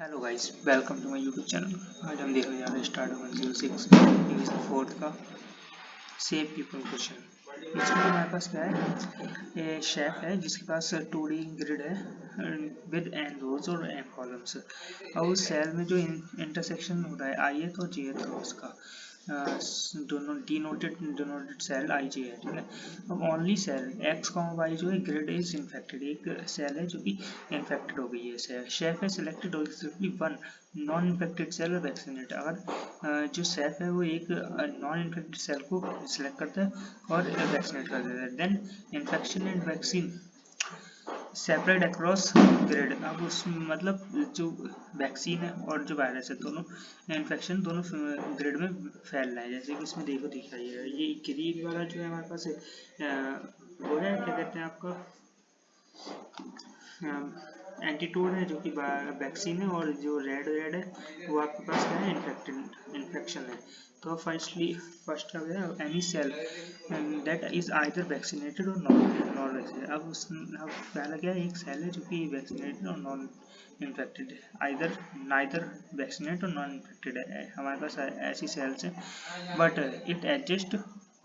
Hello guys, welcome to my YouTube channel. आज हम देखने जा रहे हैं स्टार्ट 106 डिवीजन 4 का सेव पीपल क्वेश्चन। इसमें हमारे पास क्या है, ये शेफ है जिसके पास 2D ग्रिड है विद एन रोज और एन कॉलम्स। और उस सेल में जो इंटरसेक्शन हो रहा है आई एथ और जे एथ रोज का, दोनों डिनोटेड सेल आई जे है, ठीक है। अब only cell X comma Y जो है ग्रिड इज इन्फेक्टेड, एक सेल है जो कि इन्फेक्टेड हो गई है सेल। शेफ है सिलेक्टेड और सिर्फली one non infected cell vaccinate. अगर जो सेफ है वो एक नॉन इन्फेक्टेड सेल को सिलेक्ट करता है और वैक्सीनेट कर देता है, then infection and vaccine separate across grid. अब उस मतलब जो वैक्सीन है और जो वायरस है दोनों इन्फेक्शन दोनों ग्रिड में फैल रहा है। जैसे कि इसमें दिखाई है ये ग्रीन वाला जो है हमारे पास वो है, क्या कहते हैं आपका, एंटीटोड है जो कि वैक्सीन है, और जो रेड रेड है वो आपके पास क्या है, इन्फेक्शन है। तो फर्स्ट क्या है, any cell that is either vaccinated और नॉन वैक्सीनेटेड। अब पहला क्या है, एक सेल है जो कि वैक्सीनेटेड और नॉन इन्फेक्टेड है, आइदर नाइदर वैक्सीनेट और नॉन इन्फेक्टेड है हमारे पास ऐसी सेल्स हैं। बट इट एडजस्ट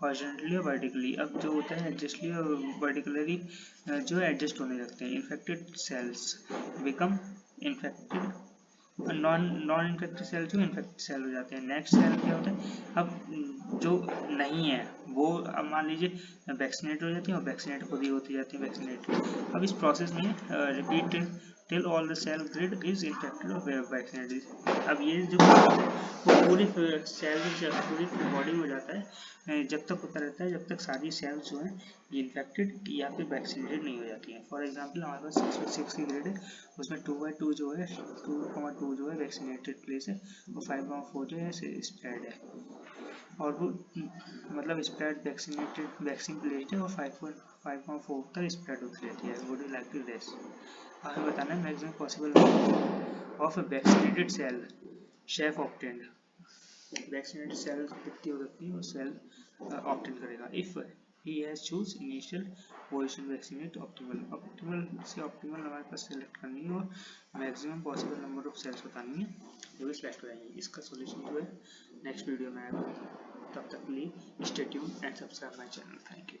हॉरिजॉन्टली और वर्टिकली। अब जो होता है एडजस्टली और वर्टिकली जो एडजस्ट होने लगते हैं। Infected cells become infected, non non infected cell जो इन्फेक्टेड सेल हो जाते हैं। नेक्स्ट सेल क्या होता है, अब जो नहीं है वो अब मान लीजिए वैक्सीनेट हो जाती है और वैक्सीनेट खुद ही होती जाती है वैक्सीनेट। अब इस प्रोसेस में repeat till all the cell grid is infected और वैक्सीनेटेड। अब ये जो प्रोसेस है वो पूरे सेल पूरी बॉडी में हो जाता है, जब तक होता रहता है जब तक सारी सेल्स जो हैं ये इन्फेक्टेड या फिर वैक्सीनेटेड नहीं हो जाती हैं। फॉर एग्जांपल हमारे पास 6/6 की ग्रिड है, उसमें 2/2 जो है 2,2 जो है वैक्सीनेटेड प्लेस है और 5,4 जो है स्प्रेड है, और वो मतलब स्प्रेड वैक्सीनेटेड वैक्सीन प्लेस्ड है और 5,4 तक स्प्रेड होती रहती है। Would you like to guess? हमें बताना है maximum possible of vaccinated cell chef obtained. Vaccinated cell कितनी हो सकती है वो सेल ऑब्टेन करेगा if he has choose initial position vaccinate optimal से optimal हमारे पास सेलेक्ट करनी है और maximum possible number of cells बतानी है जो भी सिलेक्ट हो जाएंगी। इसका सॉल्यूशन जो है नेक्स्ट वीडियो में आएगा। तब तक के लिए stay tuned and subscribe my channel. Thank you.